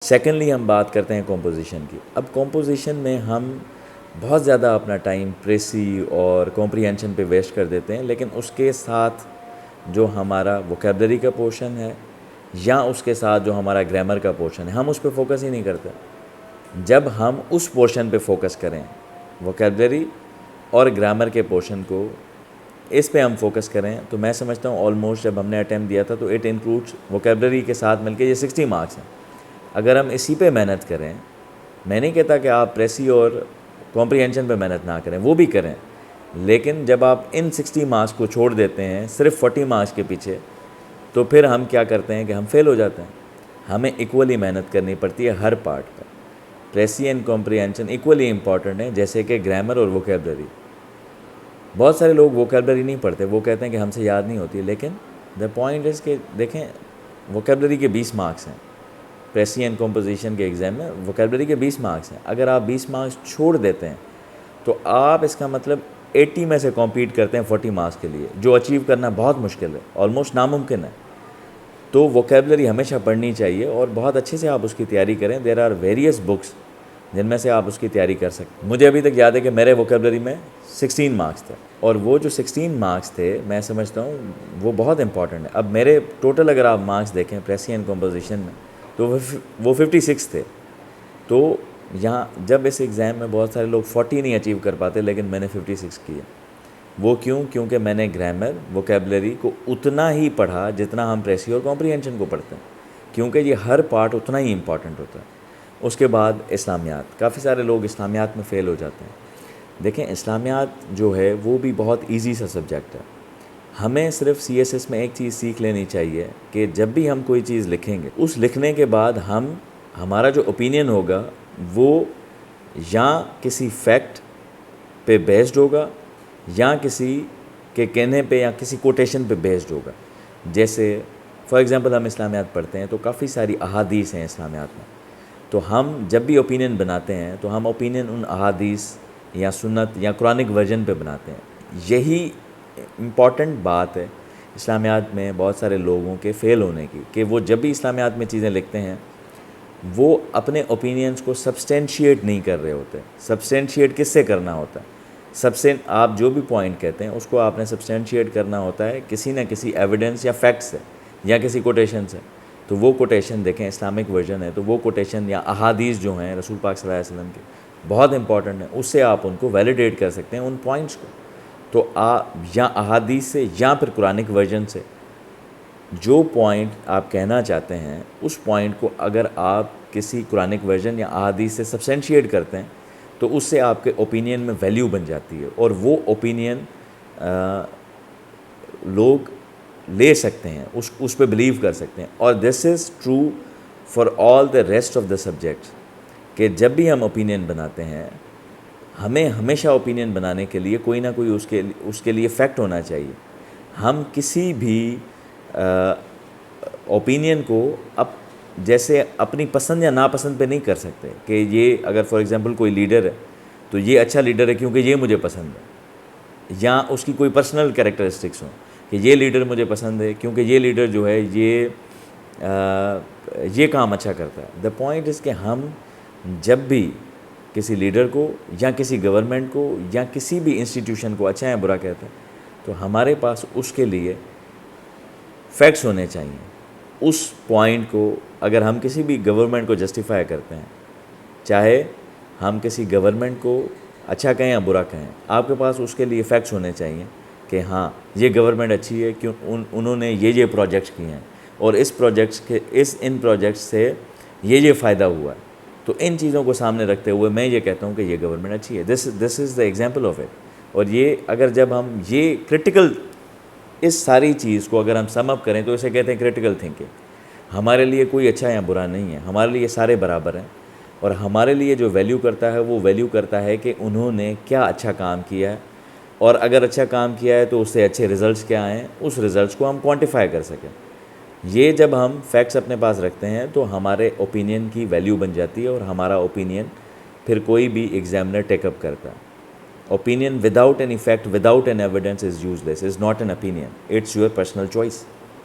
Secondly ہم بات کرتے ہیں کمپوزیشن کی. اب کمپوزیشن میں ہم بہت زیادہ اپنا ٹائم پریسی اور کمپریہنشن پہ ویسٹ کر دیتے ہیں, لیکن اس کے ساتھ جو ہمارا ووکیبلری کا پورشن ہے یا اس کے ساتھ جو ہمارا گرامر کا پورشن ہے ہم اس پہ فوکس ہی نہیں کرتے. جب ہم اس پورشن پہ فوکس کریں, ووکیبلری اور گرامر کے پورشن کو اس پہ ہم فوکس کریں, تو میں سمجھتا ہوں آلموسٹ جب ہم نے اٹیمپٹ دیا تھا تو اٹ انکلوڈس ووکیبلری کے ساتھ مل کے یہ 60 مارکس ہیں. اگر ہم اسی پہ محنت کریں, میں نہیں کہتا کہ آپ پریسی اور کمپریہنشن پہ محنت نہ کریں, وہ بھی کریں, لیکن جب آپ ان 60 مارکس کو چھوڑ دیتے ہیں صرف 40 مارکس کے پیچھے, تو پھر ہم کیا کرتے ہیں کہ ہم فیل ہو جاتے ہیں. ہمیں ایکولی محنت کرنی پڑتی ہے ہر پارٹ پر. Precis and comprehension equally important ہیں جیسے کہ گرامر اور ووکیبلری. بہت سارے لوگ ووکیبلری نہیں پڑھتے, وہ کہتے ہیں کہ ہم سے یاد نہیں ہوتی, لیکن دا پوائنٹ از کہ دیکھیں ووکیبلری کے 20 مارکس ہیں. پریسی اینڈ کمپوزیشن کے ایگزام میں ووکیبلری کے 20 مارکس ہیں. اگر آپ 20 مارکس چھوڑ دیتے ہیں تو آپ اس کا مطلب 80 میں سے کمپیٹ کرتے ہیں 40 مارکس کے لیے, جو اچیو کرنا بہت مشکل ہے, آلموسٹ ناممکن ہے. تو ووکیبلری ہمیشہ پڑھنی چاہیے اور بہت اچھے سے آپ اس کی تیاری کریں. دیر آر ویریس بکس جن میں سے آپ اس کی تیاری کر سکتے ہیں. مجھے ابھی تک یاد ہے کہ میرے ووکیبلری میں 16 مارکس تھے, اور وہ جو 16 مارکس تھے میں سمجھتا ہوں وہ بہت امپورٹنٹ ہے. اب میرے ٹوٹل اگر آپ مارکس دیکھیں پریسی اینڈ کمپوزیشن میں تو وہ 56 تھے. تو یہاں جب اس ایگزام میں بہت سارے لوگ 40 نہیں اچیو کر پاتے, لیکن میں نے 56 کیے. وہ کیوں؟ کیونکہ میں نے گرامر ووکیبلری کو اتنا ہی پڑھا جتنا ہم پریسی اور کمپریہنشن کو پڑھتے ہیں, کیونکہ یہ ہر پارٹ اتنا ہی امپورٹنٹ ہوتا ہے. اس کے بعد اسلامیات. کافی سارے لوگ اسلامیات میں فیل ہو جاتے ہیں. دیکھیں اسلامیات جو ہے وہ بھی بہت ایزی سا سبجیکٹ ہے. ہمیں صرف سی ایس ایس میں ایک چیز سیکھ لینی چاہیے کہ جب بھی ہم کوئی چیز لکھیں گے, اس لکھنے کے بعد ہمارا جو اوپینین ہوگا وہ یا کسی فیکٹ پہ بیسڈ ہوگا یا کسی کے کہنے پہ یا کسی کوٹیشن پہ بیسڈ ہوگا. جیسے فار ایگزامپل ہم اسلامیات پڑھتے ہیں تو کافی ساری احادیث ہیں اسلامیات میں, تو ہم جب بھی اوپینین بناتے ہیں تو ہم اوپینین ان احادیث یا سنت یا قرآنک ورژن پہ بناتے ہیں. یہی امپورٹنٹ بات ہے اسلامیات میں بہت سارے لوگوں کے فیل ہونے کی, کہ وہ جب بھی اسلامیات میں چیزیں لکھتے ہیں وہ اپنے اوپینینس کو سبسٹینشیٹ نہیں کر رہے ہوتے. سبسٹینشیٹ کس سے کرنا ہوتا ہے؟ آپ جو بھی پوائنٹ کہتے ہیں اس کو آپ نے سبسٹینشیٹ کرنا ہوتا ہے کسی نہ کسی ایویڈنس یا فیکٹ سے یا کسی کوٹیشن سے. تو وہ کوٹیشن دیکھیں اسلامک ورژن ہے تو وہ کوٹیشن یا احادیث جو ہیں رسول پاک صلی اللہ علیہ وسلم کے بہت امپورٹنٹ ہیں, اس سے آپ ان کو ویلیڈیٹ کر سکتے ہیں ان پوائنٹس کو. تو یا احادیث سے یا پھر قرآنک ورژن سے جو پوائنٹ آپ کہنا چاہتے ہیں اس پوائنٹ کو اگر آپ کسی قرآنک ورژن یا احادیث سے سبسٹینشیٹ کرتے ہیں تو اس سے آپ کے اوپینین میں ویلیو بن جاتی ہے, اور وہ اوپینین لوگ لے سکتے ہیں, اس پہ بلیو کر سکتے ہیں. اور this is true for all the rest of the subjects, کہ جب بھی ہم اوپینین بناتے ہیں ہمیں ہمیشہ اوپینین بنانے کے لیے کوئی نہ کوئی اس کے لیے فیکٹ ہونا چاہیے. ہم کسی بھی اوپینین کو جیسے اپنی پسند یا ناپسند پہ نہیں کر سکتے, کہ یہ اگر فار ایگزامپل کوئی لیڈر ہے تو یہ اچھا لیڈر ہے کیونکہ یہ مجھے پسند ہے, یا اس کی کوئی پرسنل کریکٹرسٹکس ہوں کہ یہ لیڈر مجھے پسند ہے کیونکہ یہ لیڈر جو ہے یہ کام اچھا کرتا ہے. دا پوائنٹ از کہ ہم جب بھی کسی لیڈر کو یا کسی گورنمنٹ کو یا کسی بھی انسٹیٹیوشن کو اچھا یا برا کہتے ہیں تو ہمارے پاس اس کے لیے فیکٹس ہونے چاہیے. اس پوائنٹ کو اگر ہم کسی بھی گورنمنٹ کو جسٹیفائی کرتے ہیں, چاہے ہم کسی گورنمنٹ کو اچھا کہیں یا برا کہیں, آپ کے پاس اس کے لیے فیکٹس ہونے چاہیے کہ ہاں یہ گورنمنٹ اچھی ہے کیوں انہوں نے یہ پروجیکٹس کیے ہیں اور ان پروجیکٹس سے یہ فائدہ ہوا ہے. تو ان چیزوں کو سامنے رکھتے ہوئے میں یہ کہتا ہوں کہ یہ گورنمنٹ اچھی ہے. دس از دا ایگزامپل آف اٹ. اور یہ اگر جب ہم یہ کرٹیکل اس ساری چیز کو اگر ہم سم اپ کریں تو اسے کہتے ہیں کرٹیکل تھنکنگ. ہمارے لیے کوئی اچھا یا برا نہیں ہے, ہمارے لیے سارے برابر ہیں, اور ہمارے لیے جو ویلیو کرتا ہے وہ ویلیو کرتا ہے کہ انہوں نے کیا اچھا کام کیا ہے, اور اگر اچھا کام کیا ہے تو اس سے اچھے ریزلٹس کیا آئیں, اس ریزلٹس کو ہم کوانٹیفائی کر سکیں. یہ جب ہم فیکٹس اپنے پاس رکھتے ہیں تو ہمارے اوپینین کی ویلیو بن جاتی ہے, اور ہمارا اوپینین پھر کوئی بھی ایگزامنر ٹیک اپ کرتا ہے. Opinion without any fact, without an evidence is useless, is not an opinion, it's your personal choice.